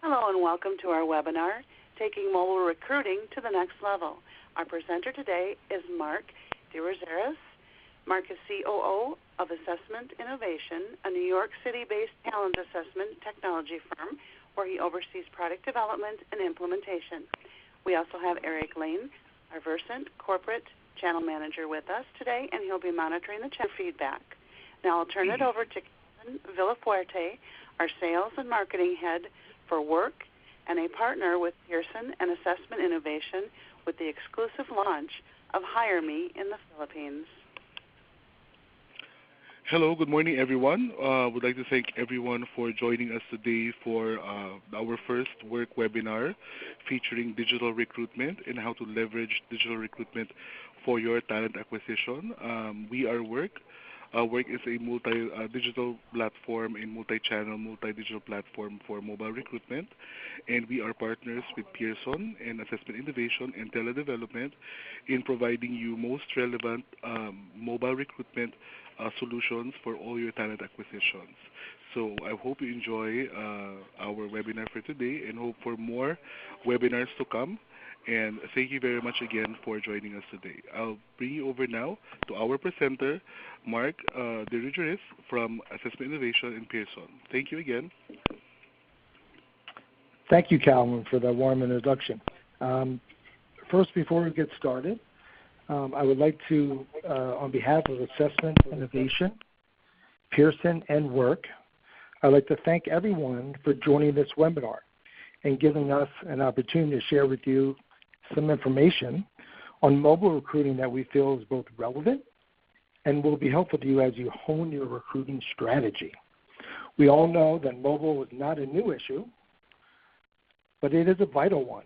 Hello and welcome to our webinar, Taking Mobile Recruiting to the Next Level. Our presenter today is Mark DeRosaris. Mark is COO of Assessment Innovation, a New York City-based talent assessment technology firm where he oversees product development and implementation. We also have Eric Lane, our Versant Corporate Channel Manager with us today, and he'll be monitoring the chat feedback. Now I'll turn it over to Kevin Villafuerte, our Sales and Marketing Head for Werk and a partner with Pearson and Assessment Innovation with the exclusive launch of Hire Me in the Philippines. Hello, good morning everyone. Would like to thank everyone for joining us today for our first Werk webinar featuring digital recruitment and how to leverage digital recruitment for your talent acquisition. We are Werk. Werk is a multi-digital platform and multi-channel, multi-digital platform for mobile recruitment, and we are partners with Pearson and Assessment Innovation and TeleDevelopment in providing you most relevant mobile recruitment solutions for all your talent acquisitions. So I hope you enjoy our webinar for today and hope for more webinars to come. And thank you very much again for joining us today. I'll bring you over now to our presenter, Mark DeRosaris from Assessment Innovation in Pearson. Thank you again. Thank you, Calvin, for that warm introduction. First, before we get started, I would like to, on behalf of Assessment Innovation, Pearson, and Werk, I'd like to thank everyone for joining this webinar and giving us an opportunity to share with you some information on mobile recruiting that we feel is both relevant and will be helpful to you as you hone your recruiting strategy. We all know that mobile is not a new issue, but it is a vital one,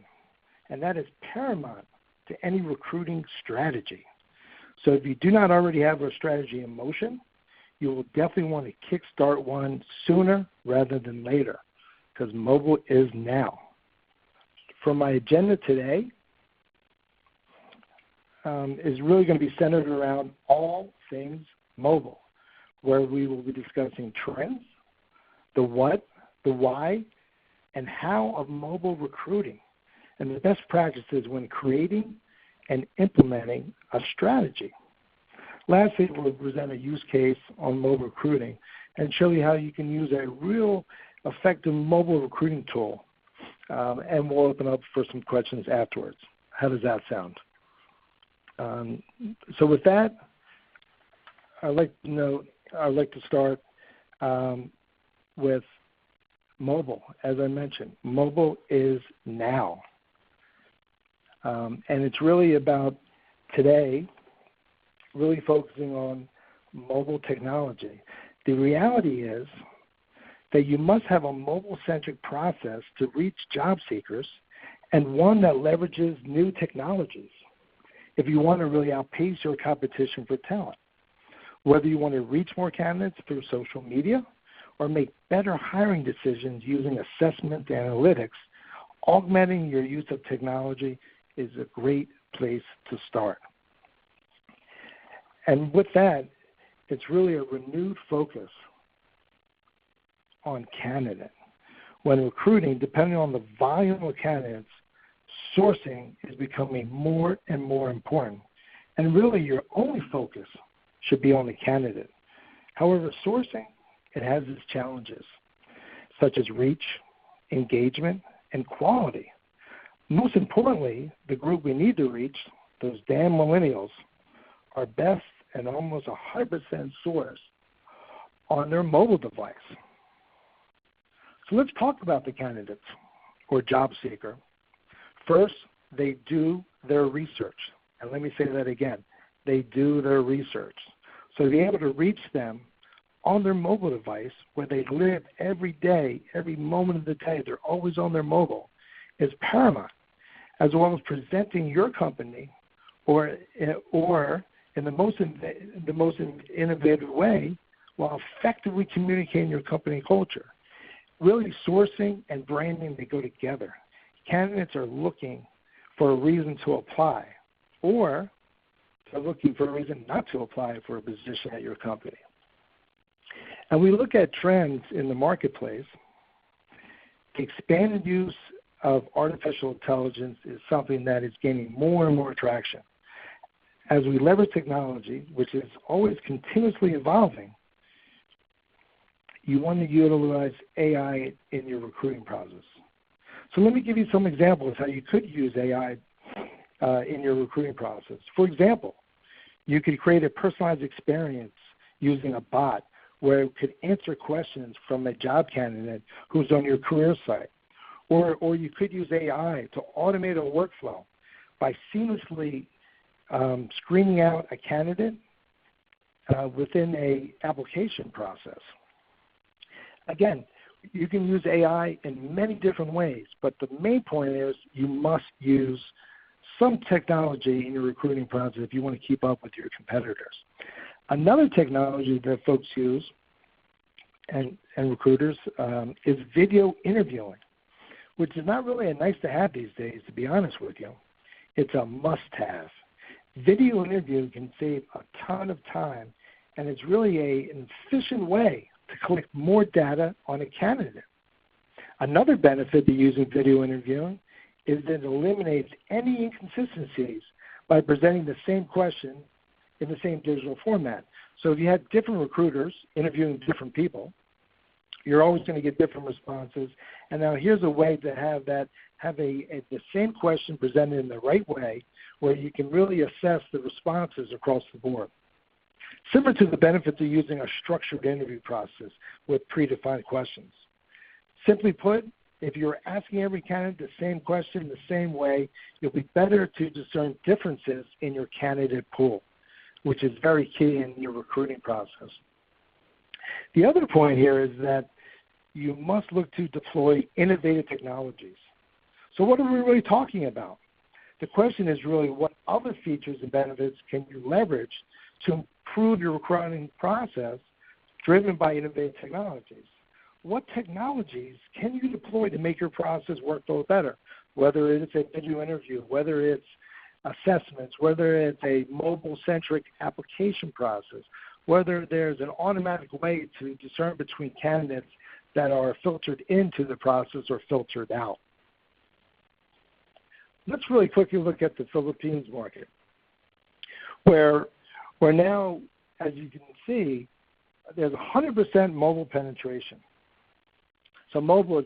and that is paramount to any recruiting strategy. So if you do not already have a strategy in motion, you will definitely want to kickstart one sooner rather than later, because mobile is now. For my agenda today is really going to be centered around all things mobile, where we will be discussing trends, the what, the why, and how of mobile recruiting, and the best practices when creating and implementing a strategy. Lastly, we'll present a use case on mobile recruiting and show you how you can use a real effective mobile recruiting tool, and we'll open up for some questions afterwards. How does that sound? So with that, I'd like to start with mobile. As I mentioned, mobile is now. And it's really about today really focusing on mobile technology. The reality is that you must have a mobile-centric process to reach job seekers and one that leverages new technologies if you want to really outpace your competition for talent. Whether you want to reach more candidates through social media or make better hiring decisions using assessment analytics, augmenting your use of technology is a great place to start. And with that, it's really a renewed focus on candidate. When recruiting, depending on the volume of candidates, sourcing is becoming more and more important. And really your only focus should be on the candidate. However, sourcing, it has its challenges, such as reach, engagement, and quality. Most importantly, the group we need to reach, those damn millennials, are best and almost 100% sourced on their mobile device. So let's talk about the candidates or job seeker. First, they do their research. And let me say that again. They do their research. So to be able to reach them on their mobile device where they live every day, every moment of the day, they're always on their mobile, is paramount, as well as presenting your company or in the most innovative way while effectively communicating your company culture. Really, sourcing and branding, they go together. Candidates are looking for a reason to apply, or they're looking for a reason not to apply for a position at your company. And we look at trends in the marketplace, The expanded use of artificial intelligence is something that is gaining more and more traction. As we leverage technology, which is always continuously evolving, you want to utilize AI in your recruiting process. So let me give you some examples how you could use AI in your recruiting process. For example, you could create a personalized experience using a bot where it could answer questions from a job candidate who's on your career site. Or you could use AI to automate a workflow by seamlessly screening out a candidate within an application process. Again, you can use AI in many different ways, but the main point is you must use some technology in your recruiting process if you want to keep up with your competitors. Another technology that folks use and recruiters is video interviewing, which is not really a nice to have these days, to be honest with you. It's a must-have. Video interviewing can save a ton of time, and it's really an efficient way to collect more data on a candidate. Another benefit to using video interviewing is that it eliminates any inconsistencies by presenting the same question in the same digital format. So if you have different recruiters interviewing different people, you're always going to get different responses. And now here's a way to have the same question presented in the right way where you can really assess the responses across the board. Similar to the benefits of using a structured interview process with predefined questions. Simply put, if you're asking every candidate the same question the same way, you'll be better to discern differences in your candidate pool, which is very key in your recruiting process. The other point here is that you must look to deploy innovative technologies. So what are we really talking about? The question is really what other features and benefits can you leverage to improve your recruiting process driven by innovative technologies? What technologies can you deploy to make your process work a little better? Whether it's a video interview, whether it's assessments, whether it's a mobile-centric application process, whether there's an automatic way to discern between candidates that are filtered into the process or filtered out. Let's really quickly look at the Philippines market, where now, as you can see, there's 100% mobile penetration. So mobile is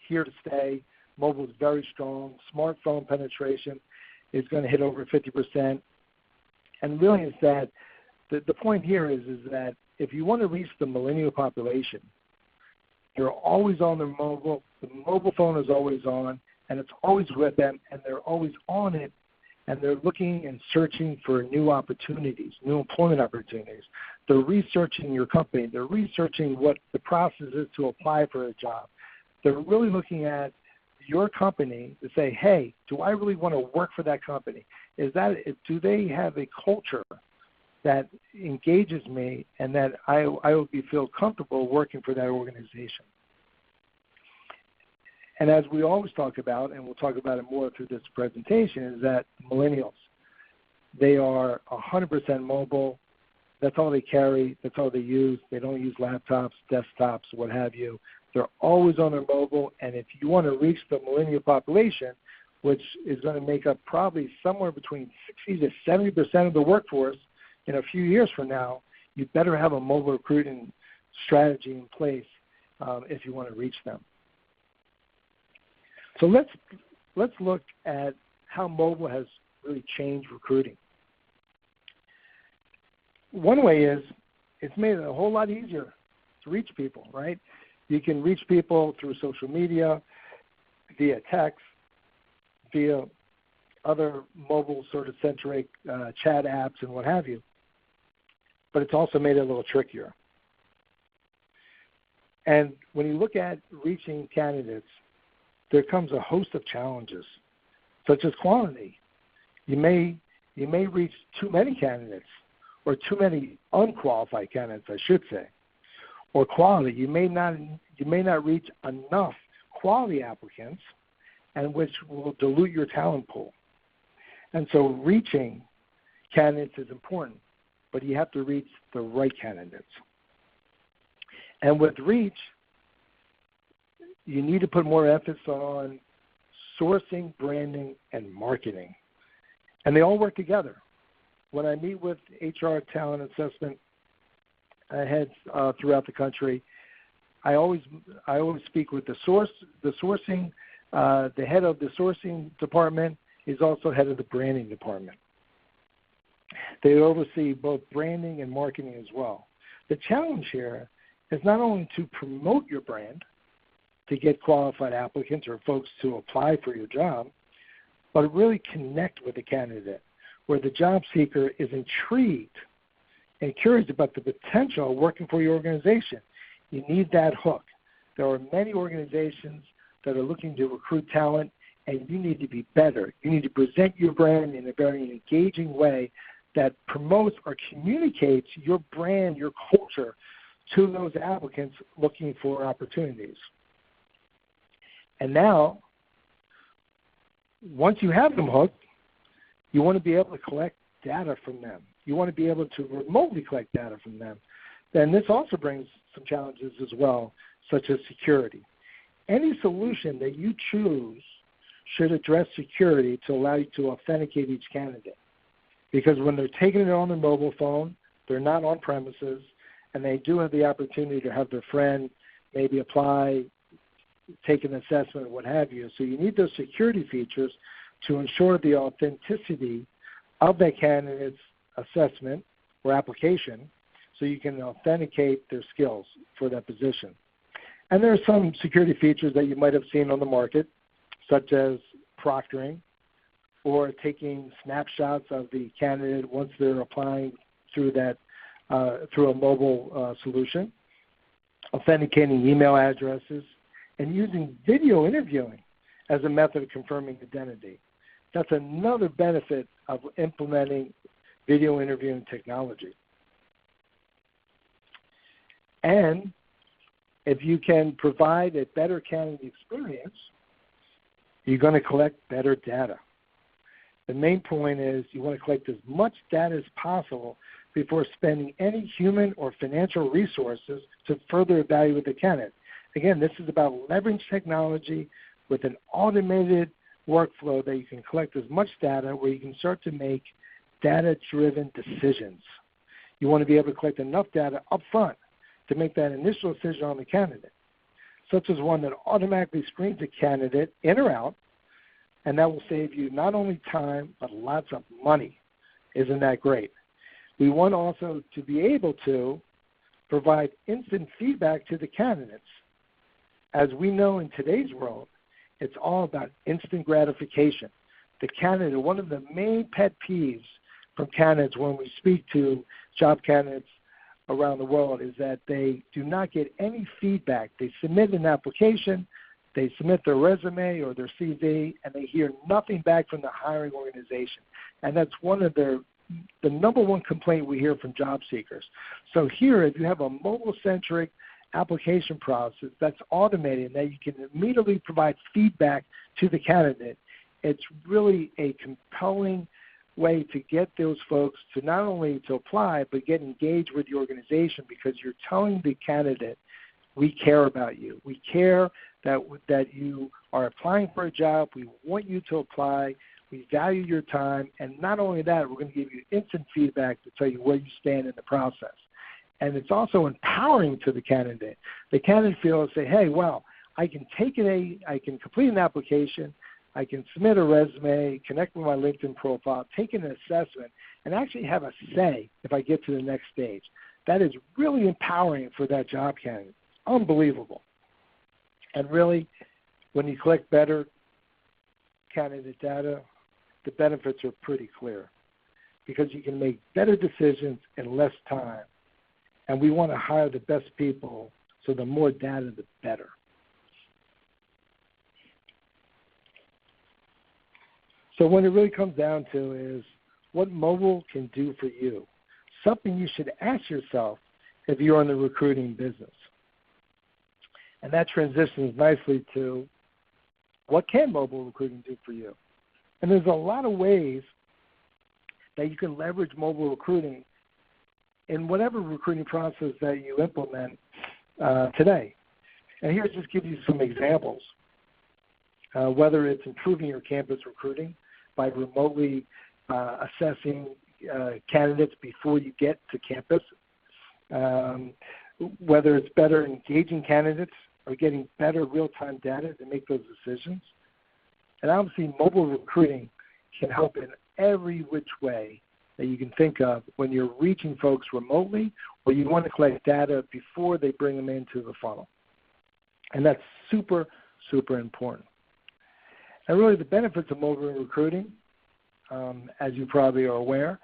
here to stay. Mobile is very strong. Smartphone penetration is going to hit over 50%. And really is that the point here is that if you want to reach the millennial population, you're always on their mobile. The mobile phone is always on, and it's always with them, and they're always on it, and they're looking and searching for new opportunities, new employment opportunities. They're researching your company. They're researching what the process is to apply for a job. They're really looking at your company to say, hey, do I really want to work for that company? Do they have a culture that engages me and that I will feel comfortable working for that organization? And as we always talk about, and we'll talk about it more through this presentation, is that millennials, they are 100% mobile. That's all they carry. That's all they use. They don't use laptops, desktops, what have you. They're always on their mobile. And if you want to reach the millennial population, which is going to make up probably somewhere between 60 to 70% of the workforce in a few years from now, you better have a mobile recruiting strategy in place if you want to reach them. So let's look at how mobile has really changed recruiting. One way is it's made it a whole lot easier to reach people, right? You can reach people through social media, via text, via other mobile sort of centric chat apps and what have you. But it's also made it a little trickier. And when you look at reaching candidates, there comes a host of challenges, such as quantity. You may reach too many candidates, or too many unqualified candidates, I should say. Or quality. You may not reach enough quality applicants, and which will dilute your talent pool. And so reaching candidates is important, but you have to reach the right candidates. And with reach, you need to put more emphasis on sourcing, branding, and marketing. And they all work together. When I meet with HR talent assessment heads throughout the country, I always speak with the sourcing. The head of the sourcing department is also head of the branding department. They oversee both branding and marketing as well. The challenge here is not only to promote your brand, to get qualified applicants or folks to apply for your job, but really connect with the candidate, where the job seeker is intrigued and curious about the potential of working for your organization. You need that hook. There are many organizations that are looking to recruit talent, and you need to be better. You need to present your brand in a very engaging way that promotes or communicates your brand, your culture, to those applicants looking for opportunities. And now, once you have them hooked, you want to be able to collect data from them. You want to be able to remotely collect data from them. Then this also brings some challenges as well, such as security. Any solution that you choose should address security to allow you to authenticate each candidate. Because when they're taking it on their mobile phone, they're not on premises, and they do have the opportunity to have their friend maybe apply, take an assessment, what have you. So you need those security features to ensure the authenticity of that candidate's assessment or application so you can authenticate their skills for that position. And there are some security features that you might have seen on the market, such as proctoring or taking snapshots of the candidate once they're applying through that through a mobile solution, authenticating email addresses, and using video interviewing as a method of confirming identity. That's another benefit of implementing video interviewing technology. And if you can provide a better candidate experience, you're going to collect better data. The main point is you want to collect as much data as possible before spending any human or financial resources to further evaluate the candidate. Again, this is about leverage technology with an automated workflow that you can collect as much data where you can start to make data-driven decisions. You want to be able to collect enough data up front to make that initial decision on the candidate, such as one that automatically screens a candidate in or out, and that will save you not only time but lots of money. Isn't that great? We want also to be able to provide instant feedback to the candidates. As we know in today's world, it's all about instant gratification. The candidate, one of the main pet peeves from candidates when we speak to job candidates around the world is that they do not get any feedback. They submit an application, they submit their resume or their CV, and they hear nothing back from the hiring organization. And that's one of the number one complaint we hear from job seekers. So here, if you have a mobile-centric application process that's automated that you can immediately provide feedback to the candidate, it's really a compelling way to get those folks to not only to apply but get engaged with the organization, because you're telling the candidate, we care about you. We care that you are applying for a job. We want you to apply. We value your time. And not only that, we're going to give you instant feedback to tell you where you stand in the process. And it's also empowering to the candidate. The candidate feels, say, hey, well, I can complete an application, I can submit a resume, connect with my LinkedIn profile, take an assessment, and actually have a say if I get to the next stage. That is really empowering for that job candidate. Unbelievable. And really, when you collect better candidate data, the benefits are pretty clear because you can make better decisions in less time. And we want to hire the best people, so the more data, the better. So what it really comes down to is what mobile can do for you, something you should ask yourself if you're in the recruiting business. And that transitions nicely to what can mobile recruiting do for you? And there's a lot of ways that you can leverage mobile recruiting in whatever recruiting process that you implement today. And here, just give you some examples. Whether it's improving your campus recruiting by remotely assessing candidates before you get to campus, whether it's better engaging candidates or getting better real-time data to make those decisions. And obviously, mobile recruiting can help in every which way that you can think of when you're reaching folks remotely or you want to collect data before they bring them into the funnel. And that's super, super important. And really the benefits of mobile recruiting, as you probably are aware,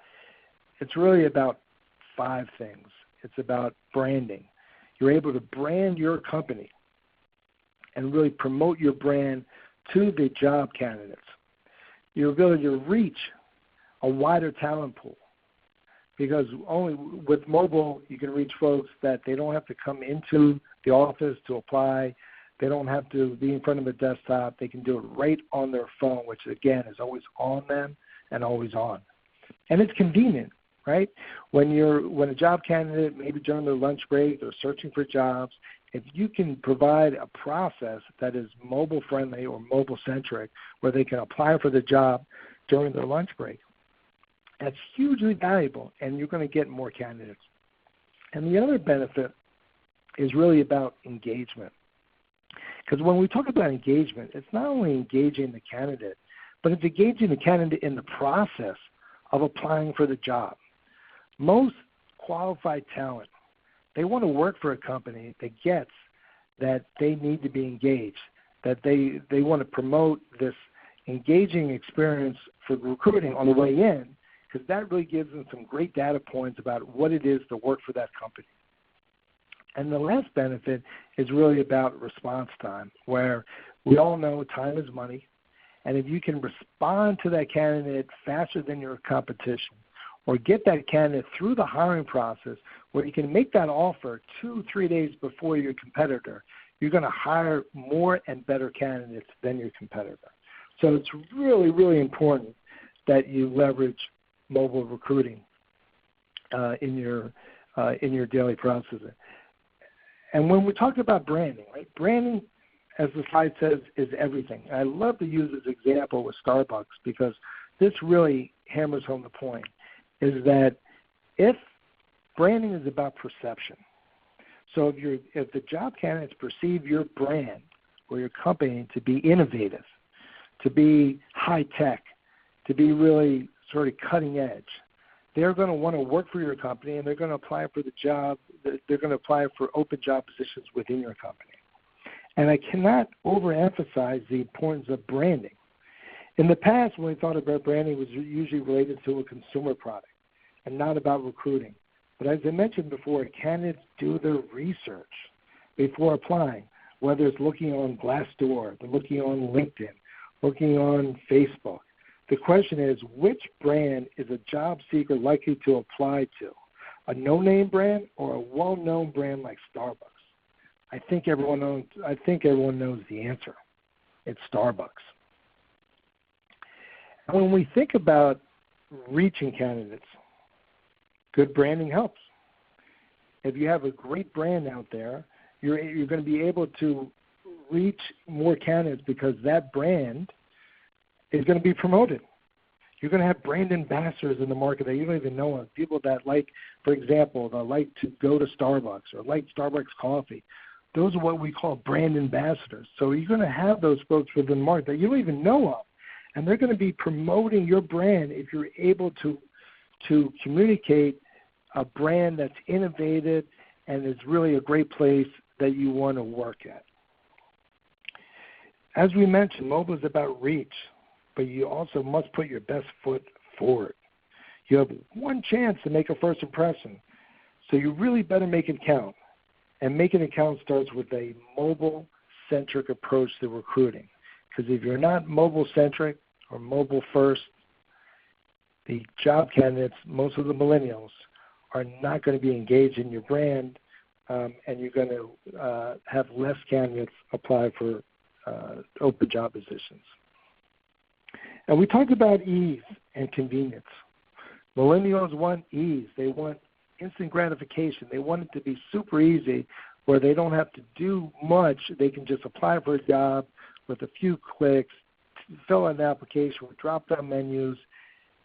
it's really about 5 things. It's about branding. You're able to brand your company and really promote your brand to the job candidates. Your ability to reach a wider talent pool, because only with mobile you can reach folks that they don't have to come into the office to apply. They don't have to be in front of a desktop. They can do it right on their phone, which again is always on them and always on. And it's convenient, right? When a job candidate, maybe during their lunch break, they're searching for jobs, if you can provide a process that is mobile friendly or mobile centric where they can apply for the job during their lunch break, that's hugely valuable, and you're going to get more candidates. And the other benefit is really about engagement. Because when we talk about engagement, it's not only engaging the candidate, but it's engaging the candidate in the process of applying for the job. Most qualified talent, they want to work for a company that gets that they need to be engaged, that they want to promote this engaging experience for recruiting on the way in, because that really gives them some great data points about what it is to work for that company. And the last benefit is really about response time, where we all know time is money, and if you can respond to that candidate faster than your competition, or get that candidate through the hiring process where you can make that offer 2-3 days before your competitor, you're going to hire more and better candidates than your competitor. So it's really, really important that you leverage mobile recruiting in your daily processing. And when we talk about branding, right? Branding, as the slide says, is everything. And I love to use this example with Starbucks because this really hammers home the point, is that if branding is about perception, so if the job candidates perceive your brand or your company to be innovative, to be high tech, to be really sort of cutting edge, they're going to want to work for your company, and they're going to apply for the job. They're going to apply for open job positions within your company. And I cannot overemphasize the importance of branding. In the past, when we thought about branding, it was usually related to a consumer product and not about recruiting. But as I mentioned before, candidates do their research before applying, whether it's looking on Glassdoor, they're looking on LinkedIn, looking on Facebook. The question is, which brand is a job seeker likely to apply to? A no-name brand or a well-known brand like Starbucks? I think everyone knows the answer. It's Starbucks. And when we think about reaching candidates, good branding helps. If you have a great brand out there, you're going to be able to reach more candidates because that brand is going to be promoted. You're going to have brand ambassadors in the market that you don't even know of, people that like, for example, that like to go to Starbucks or like Starbucks coffee. Those are what we call brand ambassadors. So you're going to have those folks within the market that you don't even know of, and they're going to be promoting your brand if you're able to communicate a brand that's innovative and is really a great place that you want to work at. As we mentioned, mobile is about reach, but you also must put your best foot forward. You have one chance to make a first impression, so you really better make it count. And making it count starts with a mobile-centric approach to recruiting. Because if you're not mobile-centric or mobile-first, the job candidates, most of the millennials, are not going to be engaged in your brand, and you're going to have less candidates apply for open job positions. And we talked about ease and convenience. Millennials want ease. They want instant gratification. They want it to be super easy where they don't have to do much. They can just apply for a job with a few clicks, fill out an application with drop-down menus,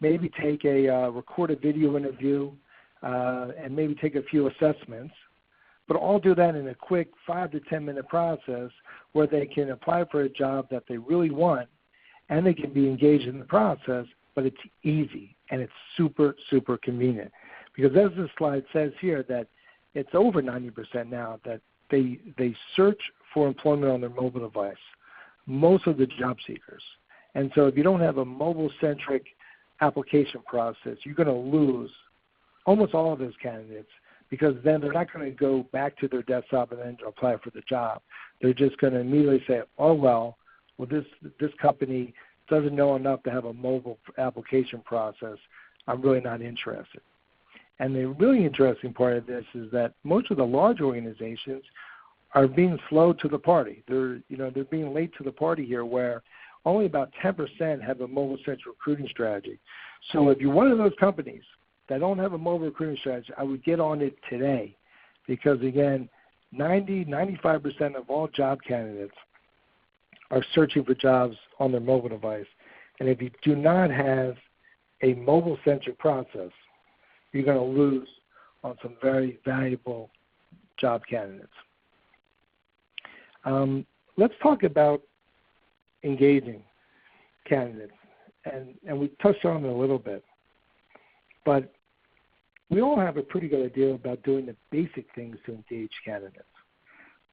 maybe take a recorded video interview, and maybe take a few assessments, but all do that in a quick 5 to 10 minute process where they can apply for a job that they really want, and they can be engaged in the process, but it's easy and it's super, super convenient. Because as this slide says here, that it's over 90% now that they search for employment on their mobile device, most of the job seekers. And so if you don't have a mobile-centric application process, you're going to lose almost all of those candidates, because then they're not going to go back to their desktop and then apply for the job. They're just going to immediately say, oh, well, this company doesn't know enough to have a mobile application process. I'm really not interested. And the really interesting part of this is that most of the large organizations are being slow to the party. They're being late to the party here, where only about 10% have a mobile-centric recruiting strategy. So if you're one of those companies that don't have a mobile recruiting strategy, I would get on it today, because, again, 95% of all job candidates are searching for jobs on their mobile device. And if you do not have a mobile-centric process, you're going to lose on some very valuable job candidates. Let's talk about engaging candidates. And we touched on it a little bit. But we all have a pretty good idea about doing the basic things to engage candidates.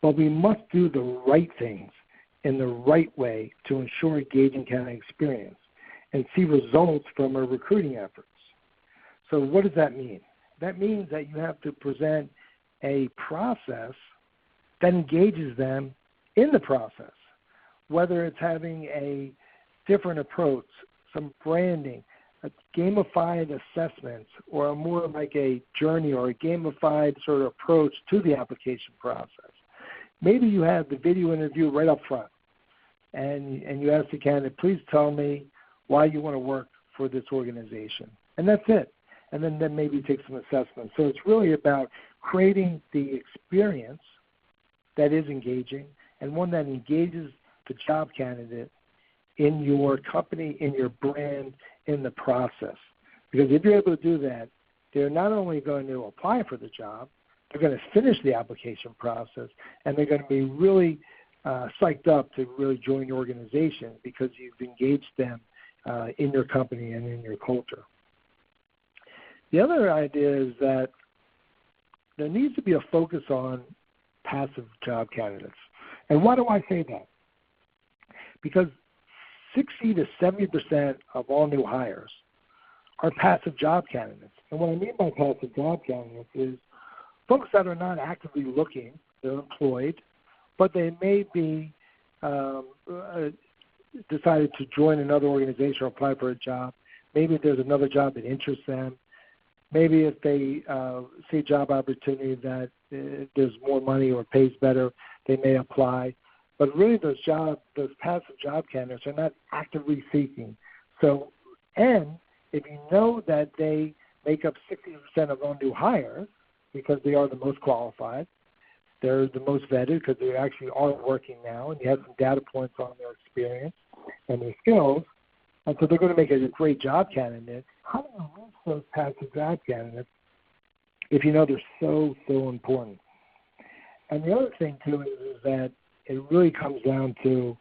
But we must do the right things in the right way to ensure engaging candidate experience and see results from our recruiting efforts. So what does that mean? That means that you have to present a process that engages them in the process, whether it's having a different approach, some branding, a gamified assessments, or a more like a journey or a gamified sort of approach to the application process. Maybe you have the video interview right up front, and you ask the candidate, please tell me why you want to work for this organization. And that's it. And then maybe take some assessments. So it's really about creating the experience that is engaging, and one that engages the job candidate in your company, in your brand, in the process. Because if you're able to do that, they're not only going to apply for the job, they're going to finish the application process, and they're going to be really psyched up to really join your organization because you've engaged them in your company and in your culture. The other idea is that there needs to be a focus on passive job candidates. And why do I say that? Because 60 to 70% of all new hires are passive job candidates. And what I mean by passive job candidates is folks that are not actively looking, they're employed, but they may be decided to join another organization or apply for a job. Maybe there's another job that interests them. Maybe if they see a job opportunity that there's more money or pays better, they may apply. But really those passive job candidates are not actively seeking. So, and if you know that they make up 60% of all new hires because they are the most qualified, they're the most vetted because they actually are working now, and you have some data points on their experience and their skills, and so they're going to make it a great job candidate. How do you reach those passive job candidates if you know they're so, so important? And the other thing, too, is that it really comes down to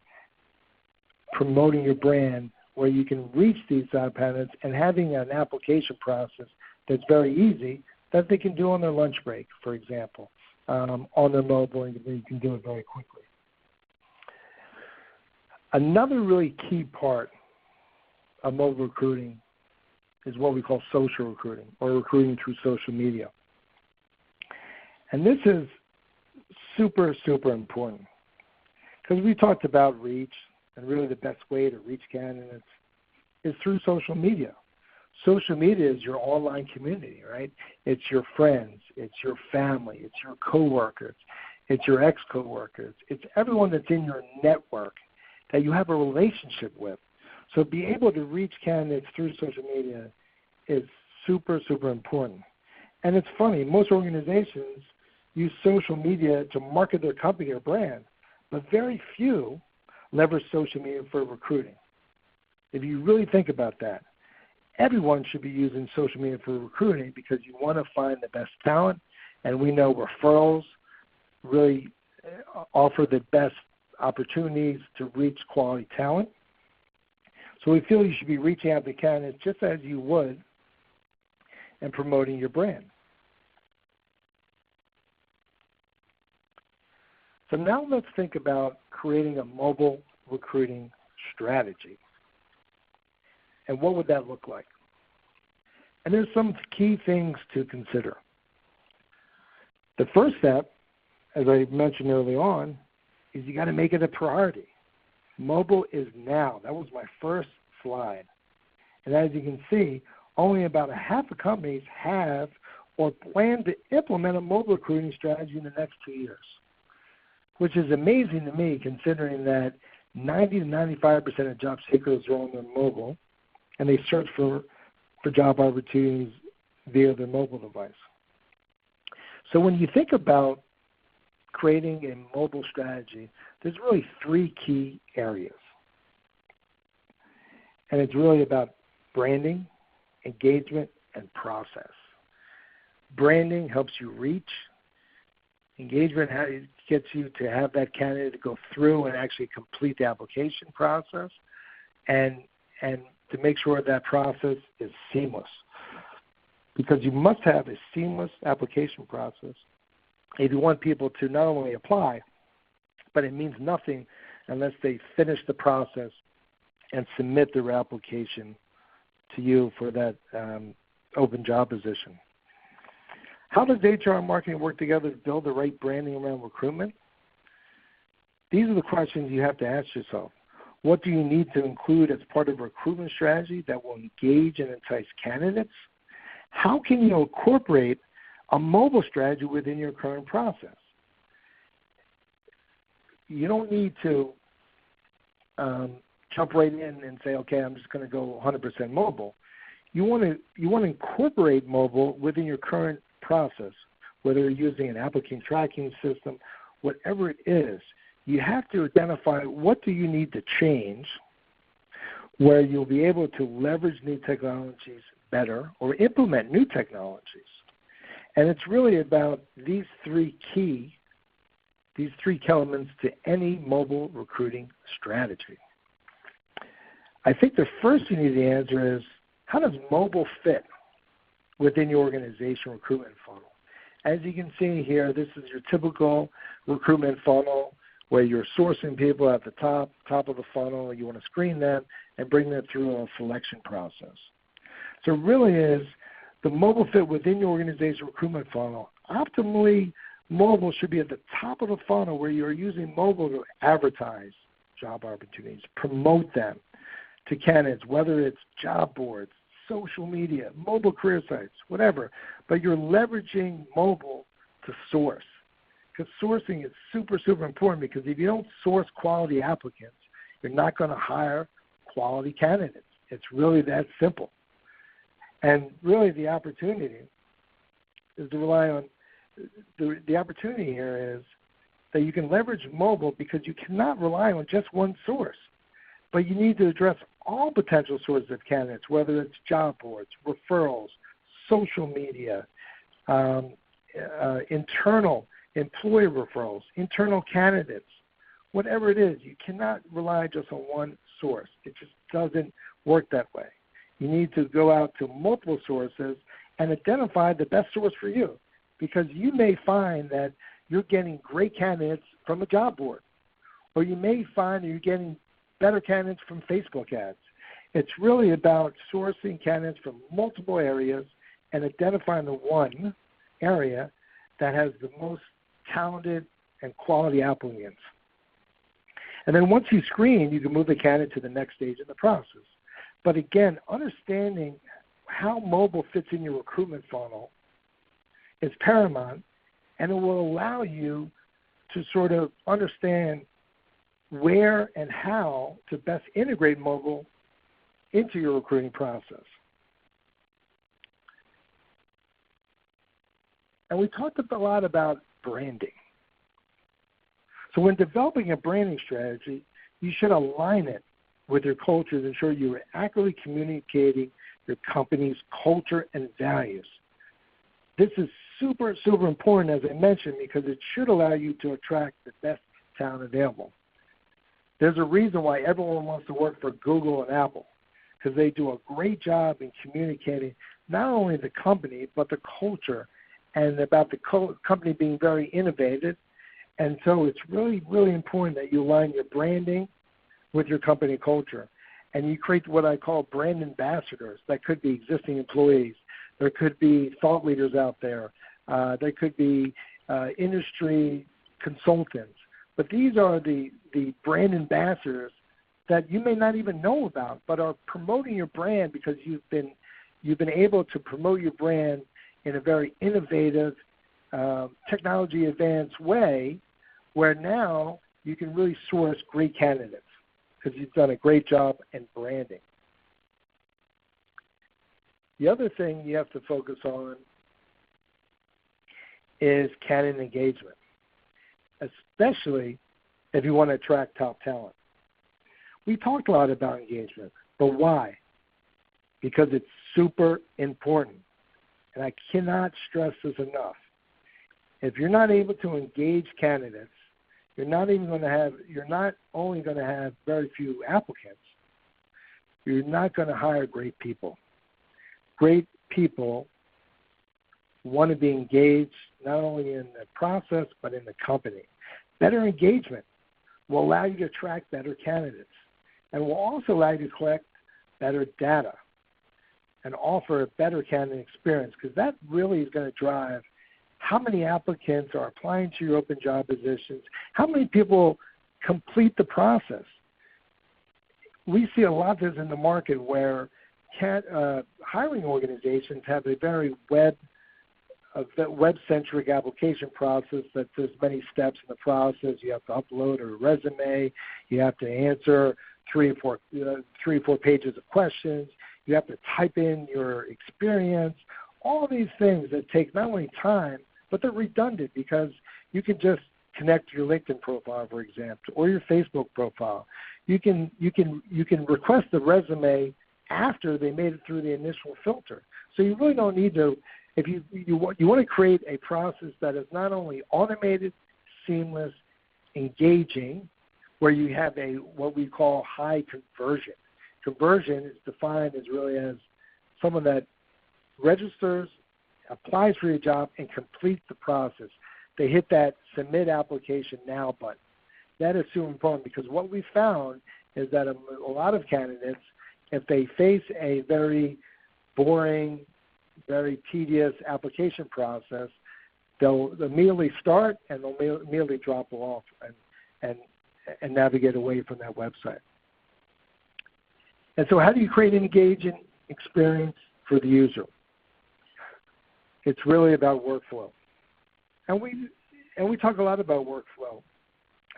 promoting your brand where you can reach these job candidates and having an application process that's very easy that they can do on their lunch break, for example, on their mobile, and you can do it very quickly. Another really key part of mobile recruiting is what we call social recruiting, or recruiting through social media. And this is super, super important because we talked about reach, and really the best way to reach candidates is through social media. Social media is your online community, right? It's your friends, it's your family, it's your coworkers, it's your ex-coworkers, it's everyone that's in your network that you have a relationship with. So be able to reach candidates through social media is super, super important. And it's funny, most organizations use social media to market their company or brand, but very few leverage social media for recruiting. If you really think about that, everyone should be using social media for recruiting because you want to find the best talent, and we know referrals really offer the best opportunities to reach quality talent. So we feel you should be reaching out to candidates just as you would and promoting your brand. So now let's think about creating a mobile recruiting strategy. And what would that look like? And there's some key things to consider. The first step, as I mentioned early on, is you got to make it a priority. Mobile is now. That was my first slide. And as you can see, only about a half of companies have or plan to implement a mobile recruiting strategy in the next 2 years, which is amazing to me considering that 90 to 95% of job seekers are on their mobile, and they search for job opportunities via their mobile device. So when you think about creating a mobile strategy, there's really 3 key areas. And it's really about branding, engagement, and process. Branding helps you reach. Engagement gets you to have that candidate go through and actually complete the application process, and to make sure that process is seamless. Because you must have a seamless application process if you want people to not only apply, but it means nothing unless they finish the process and submit their application to you for that open job position. How does HR and marketing work together to build the right branding around recruitment? These are the questions you have to ask yourself. What do you need to include as part of a recruitment strategy that will engage and entice candidates? How can you incorporate a mobile strategy within your current process? You don't need to jump right in and say, okay, I'm just going to go 100% mobile. You want to incorporate mobile within your current process, whether you're using an applicant tracking system, whatever it is. You have to identify what do you need to change where you'll be able to leverage new technologies better or implement new technologies. And it's really about these three key elements to any mobile recruiting strategy. I think the first you need to answer is, how does mobile fit within your organization recruitment funnel? As you can see here, this is your typical recruitment funnel where you're sourcing people at the top of the funnel. You want to screen them and bring them through a selection process. So it really is the mobile fit within your organization recruitment funnel. Optimally, mobile should be at the top of the funnel where you're using mobile to advertise job opportunities, promote them to candidates, whether it's job boards, social media, mobile career sites, whatever. But you're leveraging mobile to source. Because sourcing is super, super important, because if you don't source quality applicants, you're not going to hire quality candidates. It's really that simple. And really the opportunity is to rely on, the opportunity here is that you can leverage mobile because you cannot rely on just one source. But you need to address all potential sources of candidates, whether it's job boards, referrals, social media, internal employee referrals, internal candidates, whatever it is. You cannot rely just on one source. It just doesn't work that way. You need to go out to multiple sources and identify the best source for you, because you may find that you're getting great candidates from a job board, or you may find that you're getting better candidates from Facebook ads. It's really about sourcing candidates from multiple areas and identifying the one area that has the most talented and quality applicants. And then once you screen, you can move the candidate to the next stage in the process. But again, understanding how mobile fits in your recruitment funnel is paramount, and it will allow you to sort of understand where and how to best integrate mobile into your recruiting process. And we talked a lot about branding. So when developing a branding strategy, you should align it with your culture to ensure you are accurately communicating your company's culture and values. This is super, super important, as I mentioned, because it should allow you to attract the best talent available. There's a reason why everyone wants to work for Google and Apple, because they do a great job in communicating not only the company, but the culture and about the company being very innovative. And so it's really, really important that you align your branding with your company culture. And you create what I call brand ambassadors. That could be existing employees. There could be thought leaders out there. There could be industry consultants. But these are the brand ambassadors that you may not even know about, but are promoting your brand because you've been able to promote your brand in a very innovative, technology advanced way, where now you can really source great candidates because you've done a great job in branding. The other thing you have to focus on is candidate engagement, especially if you want to attract top talent. We talked a lot about engagement, but why? Because it's super important. And I cannot stress this enough. If you're not able to engage candidates, you're not only going to have very few applicants, you're not going to hire great people. Great people want to be engaged not only in the process but in the company. Better engagement will allow you to attract better candidates and will also allow you to collect better data and offer a better candidate experience, because that really is going to drive how many applicants are applying to your open job positions, how many people complete the process. We see a lot of this in the market where hiring organizations have a very web-centric application process that there's many steps in the process. You have to upload a resume. You have to answer three or four pages of questions. You have to type in your experience. All these things that take not only time, but they're redundant because you can just connect to your LinkedIn profile, for example, or your Facebook profile. You can request the resume after they made it through the initial filter. So you really don't need to. If you want to create a process that is not only automated, seamless, engaging, where you have what we call high conversion. Conversion is defined as really as someone that registers, applies for your job, and completes the process. They hit that submit application now button. That is super important because what we found is that a lot of candidates, if they face a very boring, very tedious application process, they'll immediately start and they'll immediately drop off and navigate away from that website. And so how do you create an engaging experience for the user? It's really about workflow. And we talk a lot about workflow,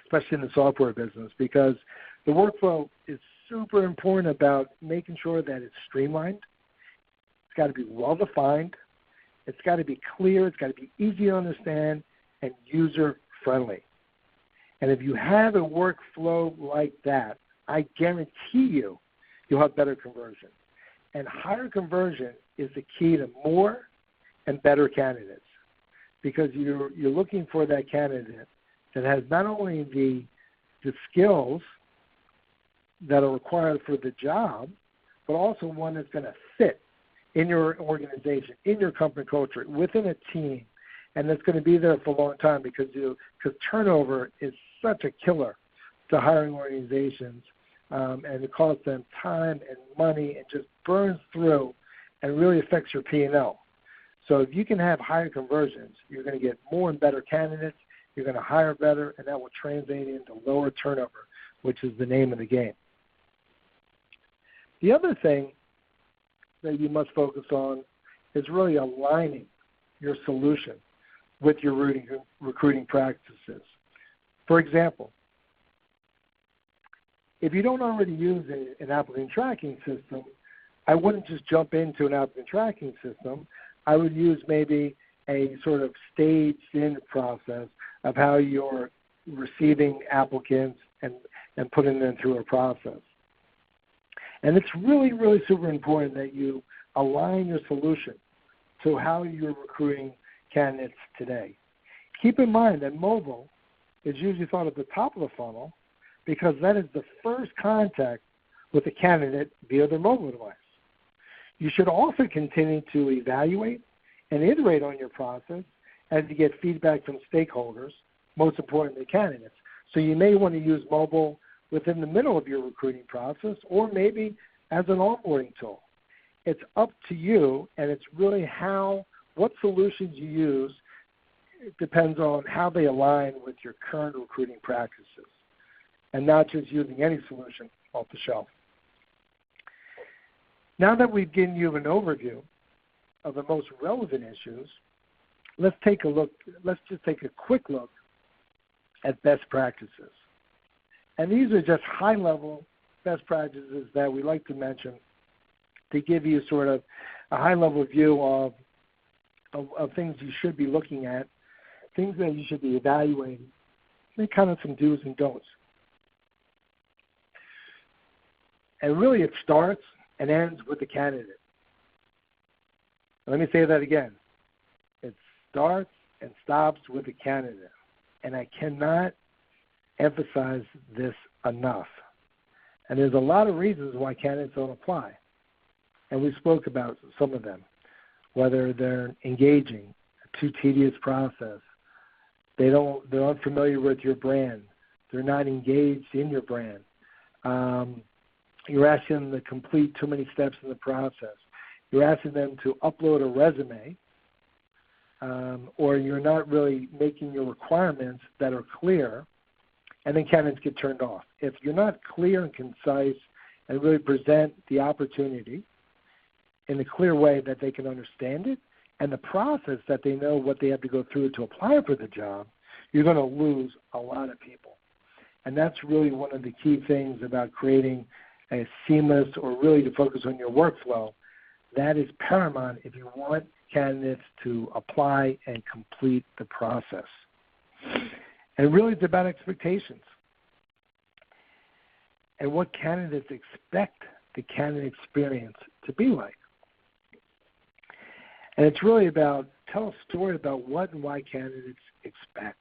especially in the software business, because the workflow is super important about making sure that it's streamlined. It's got to be well-defined. It's got to be clear. It's got to be easy to understand and user-friendly. And if you have a workflow like that, I guarantee you'll have better conversion. And higher conversion is the key to more and better candidates, because you're looking for that candidate that has not only the skills that are required for the job, but also one that's going to fit in your organization, in your company culture, within a team, and that's going to be there for a long time, because turnover is such a killer to hiring organizations, and it costs them time and money and just burns through and really affects your P&L. So if you can have higher conversions, you're going to get more and better candidates, you're going to hire better, and that will translate into lower turnover, which is the name of the game. The other thing that you must focus on is really aligning your solution with your recruiting practices. For example, if you don't already use an applicant tracking system, I wouldn't just jump into an applicant tracking system. I would use maybe a sort of staged-in process of how you're receiving applicants and putting them through a process. And it's really, really super important that you align your solution to how you're recruiting candidates today. Keep in mind that mobile is usually thought at the top of the funnel because that is the first contact with the candidate via their mobile device. You should also continue to evaluate and iterate on your process as you get feedback from stakeholders, most importantly candidates. So you may want to use mobile within the middle of your recruiting process or maybe as an onboarding tool. It's up to you, and it's really what solutions you use. It depends on how they align with your current recruiting practices and not just using any solution off the shelf. Now that we've given you an overview of the most relevant issues, let's just take a quick look at best practices. And these are just high-level best practices that we like to mention to give you sort of a high-level view of things you should be looking at, things that you should be evaluating, and kind of some do's and don'ts. And really it starts and ends with the candidate. Let me say that again. It starts and stops with the candidate. And I cannot emphasize this enough. And there's a lot of reasons why candidates don't apply. And we spoke about some of them, whether they're engaging, a too tedious process, they're unfamiliar with your brand, they're not engaged in your brand, you're asking them to complete too many steps in the process, you're asking them to upload a resume, or you're not really making your requirements that are clear, and then candidates get turned off. If you're not clear and concise and really present the opportunity in a clear way that they can understand it and the process that they know what they have to go through to apply for the job, you're going to lose a lot of people. And that's really one of the key things about creating a seamless or really to focus on your workflow. That is paramount if you want candidates to apply and complete the process. And really it's about expectations and what candidates expect the candidate experience to be like. And it's really about, tell a story about what and why candidates expect.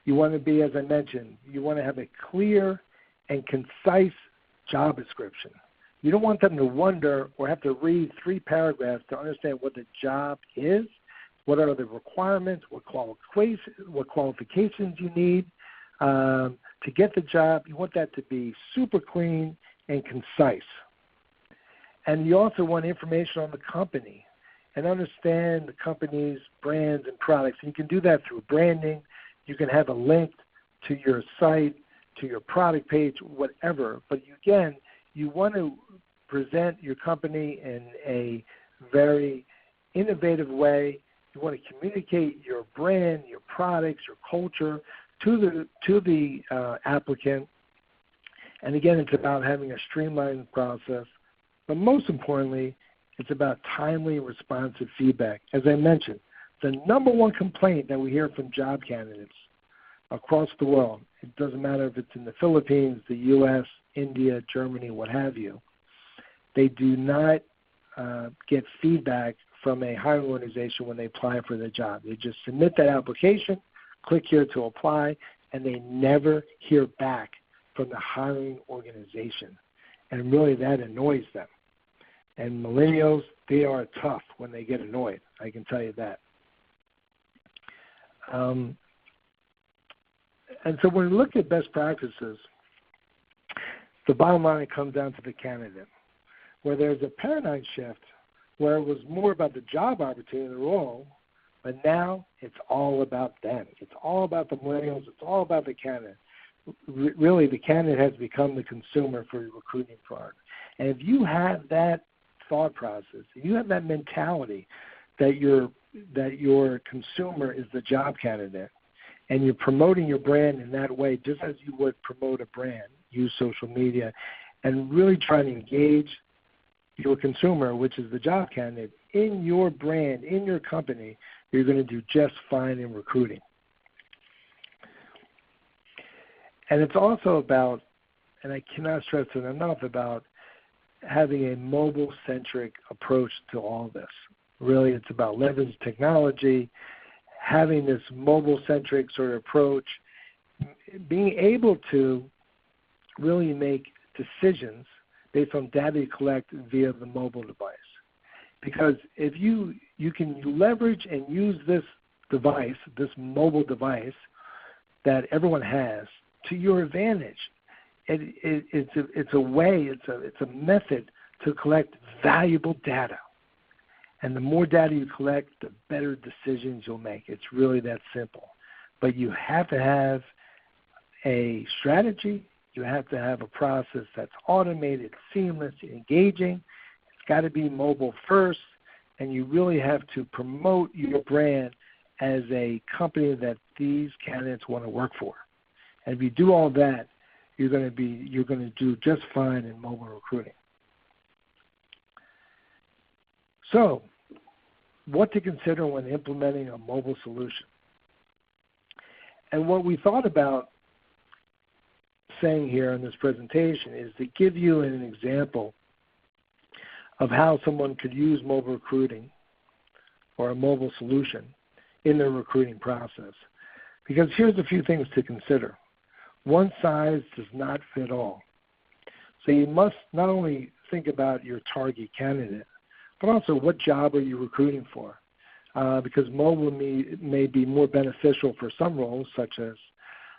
You want to be, as I mentioned, you want to have a clear and concise job description. You don't want them to wonder or have to read 3 paragraphs to understand what the job is, what are the requirements, what qualifications you need to get the job. You want that to be super clean and concise. And you also want information on the company and understand the company's brands and products. And you can do that through branding. You can have a link to your site, to your product page, whatever. But you want to present your company in a very innovative way. You want to communicate your brand, your products, your culture to the applicant. And again, it's about having a streamlined process. But most importantly, it's about timely, responsive feedback. As I mentioned, the number one complaint that we hear from job candidates across the world, it doesn't matter if it's in the Philippines, the U.S., India, Germany, what have you, they do not get feedback from a hiring organization when they apply for the job. They just submit that application, click here to apply, and they never hear back from the hiring organization. And really that annoys them. And millennials, they are tough when they get annoyed. I can tell you that. And so when we look at best practices, the bottom line comes down to the candidate, where there's a paradigm shift where it was more about the job opportunity, the role, but now it's all about them. It's all about the millennials. It's all about the candidate. Really, the candidate has become the consumer for your recruiting part. And if you have that thought process, if you have that mentality that your consumer is the job candidate, and you're promoting your brand in that way, just as you would promote a brand, use social media, and really try to engage your consumer, which is the job candidate, in your brand, in your company, you're going to do just fine in recruiting. And it's also about, and I cannot stress it enough, about having a mobile-centric approach to all this. Really, it's about leveraging technology, having this mobile-centric sort of approach, being able to really make decisions based on data you collect via the mobile device. Because if you can leverage and use this device, this mobile device that everyone has to your advantage, it's a way, it's a method to collect valuable data. And the more data you collect, the better decisions you'll make. It's really that simple. But you have to have a strategy. You have to have a process that's automated, seamless, engaging. It's got to be mobile first. And you really have to promote your brand as a company that these candidates want to work for. And if you do all that, you're going to do just fine in mobile recruiting. So, what to consider when implementing a mobile solution? And what we thought about saying here in this presentation is to give you an example of how someone could use mobile recruiting or a mobile solution in their recruiting process. Because here's a few things to consider. One size does not fit all. So you must not only think about your target candidate, but also what job are you recruiting for? Because mobile may be more beneficial for some roles, such as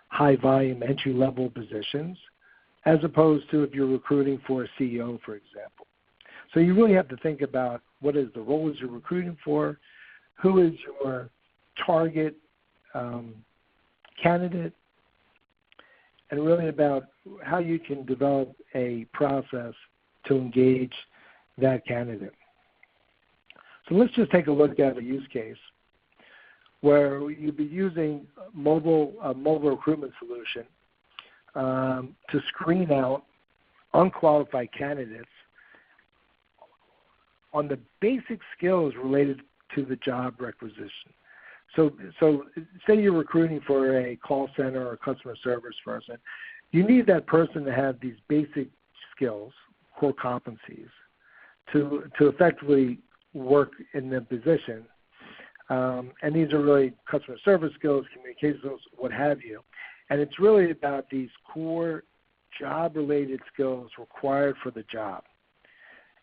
high-volume entry-level positions, as opposed to if you're recruiting for a CEO, for example. So you really have to think about what is the roles you're recruiting for, who is your target candidate, and really about how you can develop a process to engage that candidate. So let's just take a look at a use case where you'd be using a mobile recruitment solution to screen out unqualified candidates on the basic skills related to the job requisition. So say you're recruiting for a call center or a customer service person. You need that person to have these basic skills, core competencies, to effectively work in the position. And these are really customer service skills, communication skills, what have you. And it's really about these core job-related skills required for the job.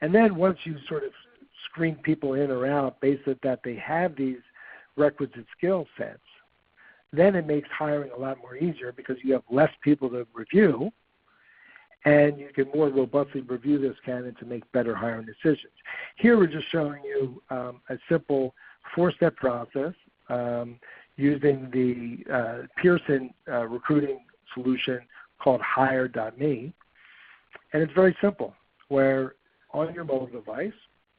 And then once you sort of screen people in or out based on that they have these requisite skill sets, then it makes hiring a lot more easier because you have less people to review, and you can more robustly review this candidate to make better hiring decisions. Here we're just showing you a simple 4-step process using the Pearson recruiting solution called Hire.me. And it's very simple, where on your mobile device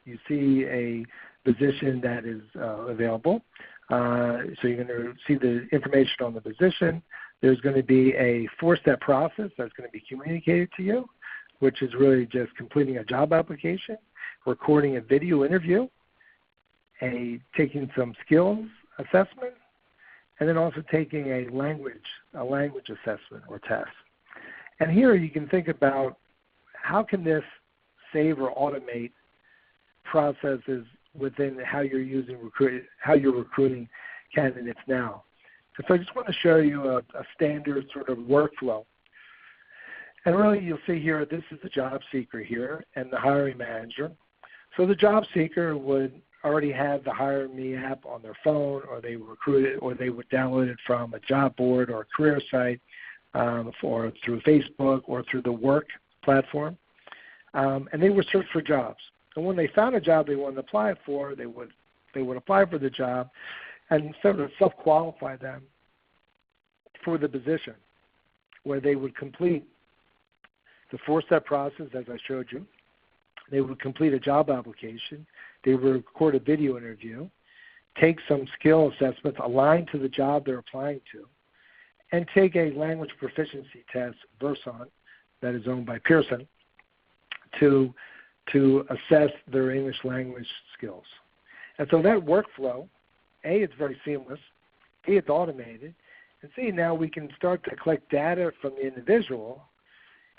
you see a position that is available. So you're going to see the information on the position. There's going to be a 4-step process that's going to be communicated to you, which is really just completing a job application, recording a video interview, taking some skills assessment, and then also taking a language assessment or test. And here you can think about how can this save or automate processes within how you're recruiting candidates now. And so I just want to show you a standard sort of workflow. And really you'll see here, this is the job seeker here and the hiring manager. So the job seeker would already have the Hire Me app on their phone, or they recruit it, or they would download it from a job board or a career site, or through Facebook or through the Werk platform. And they would search for jobs. And when they found a job they wanted to apply for, they would apply for the job and sort of self-qualify them for the position, where they would complete the 4-step process as I showed you. They would complete a job application. They would record a video interview, take some skill assessments aligned to the job they're applying to, and take a language proficiency test, Pearson, that is owned by Pearson, to assess their English language skills. And so that workflow A, it's very seamless. B, it's automated. And C, now we can start to collect data from the individual,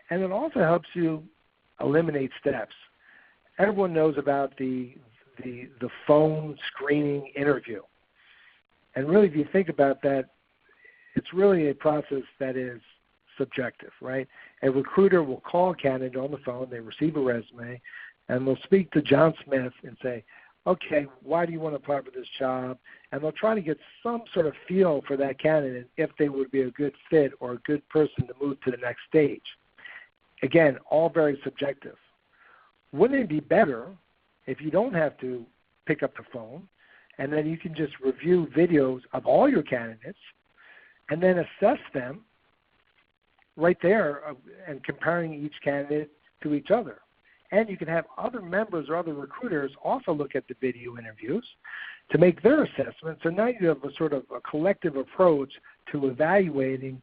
and it also helps you eliminate steps. Everyone knows about the phone screening interview. And really, if you think about that, it's really a process that is subjective, right? A recruiter will call a candidate on the phone, they receive a resume, and they'll speak to John Smith and say, okay, why do you want to apply for this job? And they'll try to get some sort of feel for that candidate if they would be a good fit or a good person to move to the next stage. Again, all very subjective. Wouldn't it be better if you don't have to pick up the phone and then you can just review videos of all your candidates and then assess them right there and comparing each candidate to each other? And you can have other members or other recruiters also look at the video interviews to make their assessment. So now you have a sort of a collective approach to evaluating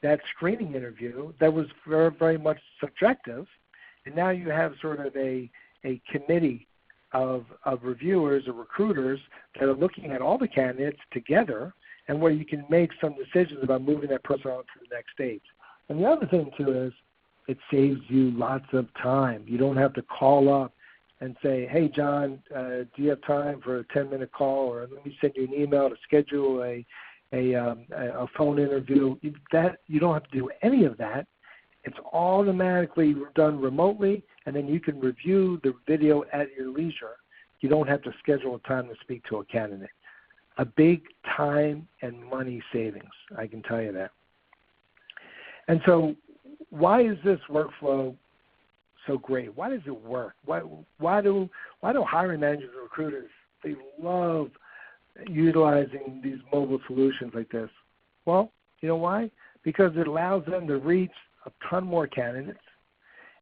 that screening interview that was very, very much subjective. And now you have sort of a committee of reviewers or recruiters that are looking at all the candidates together and where you can make some decisions about moving that person on to the next stage. And the other thing, too, is it saves you lots of time. You don't have to call up and say, hey, John, do you have time for a 10-minute call, or let me send you an email to schedule a phone interview. You don't have to do any of that. It's automatically done remotely, and then you can review the video at your leisure. You don't have to schedule a time to speak to a candidate. A big time and money savings, I can tell you that. And so why is this workflow so great? Why does it work? Why do hiring managers and recruiters, they love utilizing these mobile solutions like this? Well, you know why? Because it allows them to reach a ton more candidates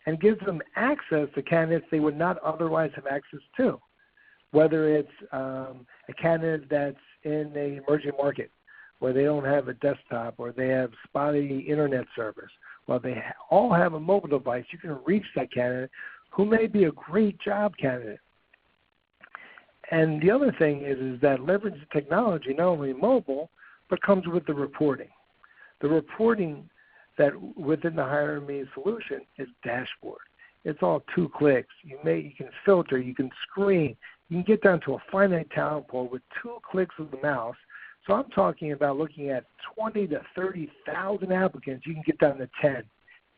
and gives them access to candidates they would not otherwise have access to, whether it's a candidate that's in an emerging market where they don't have a desktop or they have spotty internet service. Well, they all have a mobile device. You can reach that candidate who may be a great job candidate. And the other thing is that leverage technology, not only mobile, but comes with the reporting. The reporting that within the Hire Me solution is dashboard. It's all 2 clicks. You can filter, you can screen, you can get down to a finite talent pool with 2 clicks of the mouse. So I'm talking about looking at 20 to 30,000 applicants. You can get down to 10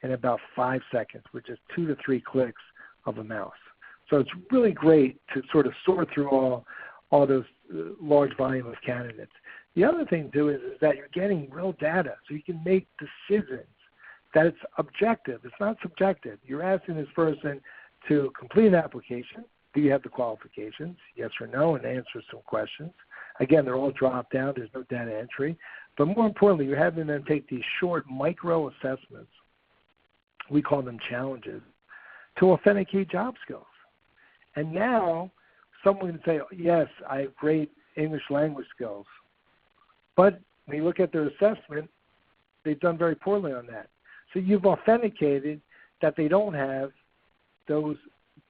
in about 5 seconds with just 2 to 3 clicks of a mouse. So it's really great to sort of sort through all those large volume of candidates. The other thing, too, is that you're getting real data, so you can make decisions that it's objective. It's not subjective. You're asking this person to complete an application. Do you have the qualifications? Yes or no, and answer some questions. Again, they're all dropped down. There's no data entry. But more importantly, you're having them take these short micro assessments. We call them challenges to authenticate job skills. And now someone can say, yes, I have great English language skills. But when you look at their assessment, they've done very poorly on that. So you've authenticated that they don't have those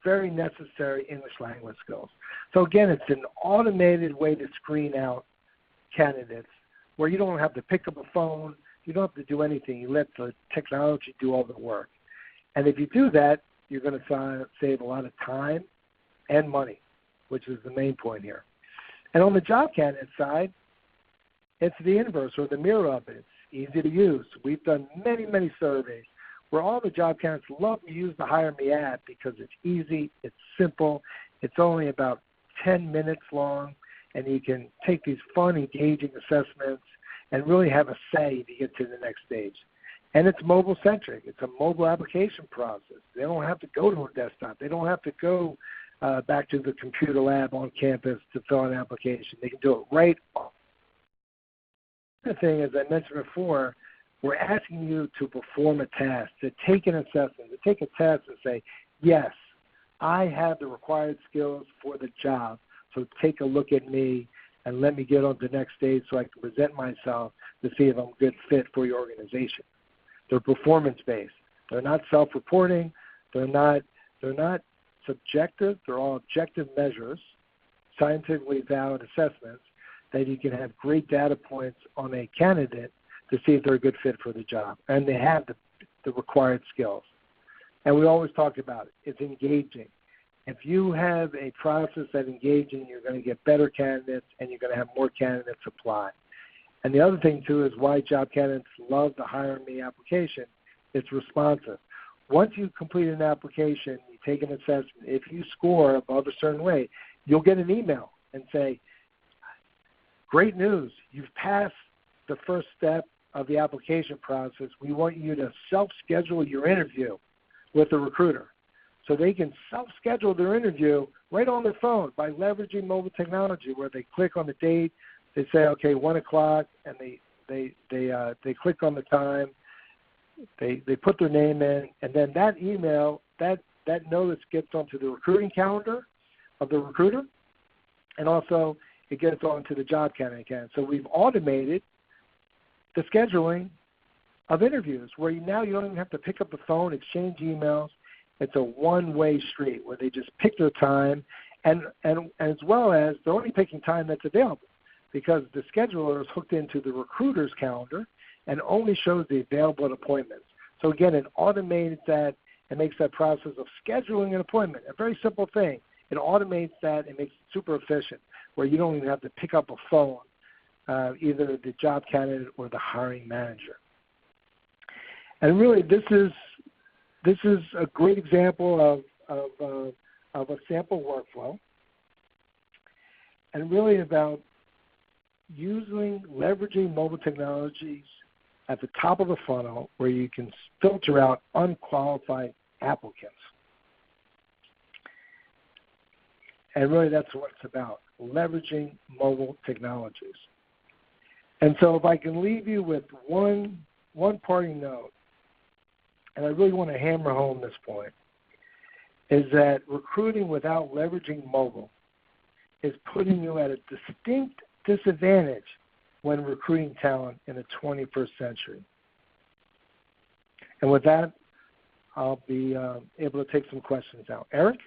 very necessary English language skills. So again, it's an automated way to screen out candidates where you don't have to pick up a phone, you don't have to do anything. You let the technology do all the work. And if you do that, you're going to save a lot of time and money, which is the main point here. And on the job candidate side, it's the inverse or the mirror of it. It's easy to use. We've done many, many surveys where all the job candidates love to use the Hire Me app because it's easy, it's simple, it's only about 10 minutes long, and you can take these fun, engaging assessments and really have a say to get to the next stage. And it's mobile-centric. It's a mobile application process. They don't have to go to a desktop. They don't have to go back to the computer lab on campus to fill out an application. They can do it right on. The thing, as I mentioned before, we're asking you to perform a task, to take an assessment, to take a test and say, yes, I have the required skills for the job, so take a look at me and let me get on to the next stage so I can present myself to see if I'm a good fit for your organization. They're performance-based. They're not self-reporting. They're not subjective. They're all objective measures, scientifically valid assessments that you can have great data points on a candidate to see if they're a good fit for the job, and they have the required skills. And we always talk about it. It's engaging. If you have a process that's engaging, you're going to get better candidates, and you're going to have more candidates apply. And the other thing, too, is why job candidates love the Hire Me application. It's responsive. Once you complete an application, you take an assessment. If you score above a certain way, you'll get an email and say, great news, you've passed the first step of the application process. We want you to self-schedule your interview with the recruiter. So they can self-schedule their interview right on their phone by leveraging mobile technology, where they click on the date, they say, okay, 1 o'clock, and they click on the time, they put their name in, and then that email, that notice gets onto the recruiting calendar of the recruiter, and also it gets onto the job candidate. So we've automated the scheduling of interviews, where now you don't even have to pick up the phone, exchange emails. It's a one-way street where they just pick their time, and as well as they're only picking time that's available, because the scheduler is hooked into the recruiter's calendar and only shows the available appointments. So again, it automates that and makes that process of scheduling an appointment a very simple thing. It automates that and makes it super efficient, where you don't even have to pick up a phone, either the job candidate or the hiring manager. And really, this is a great example of a sample workflow, and really about leveraging mobile technologies at the top of the funnel, where you can filter out unqualified applicants. And really, that's what it's about, leveraging mobile technologies. And so if I can leave you with one parting note, and I really want to hammer home this point, is that recruiting without leveraging mobile is putting you at a distinct disadvantage when recruiting talent in the 21st century. And with that, I'll be able to take some questions now. Eric?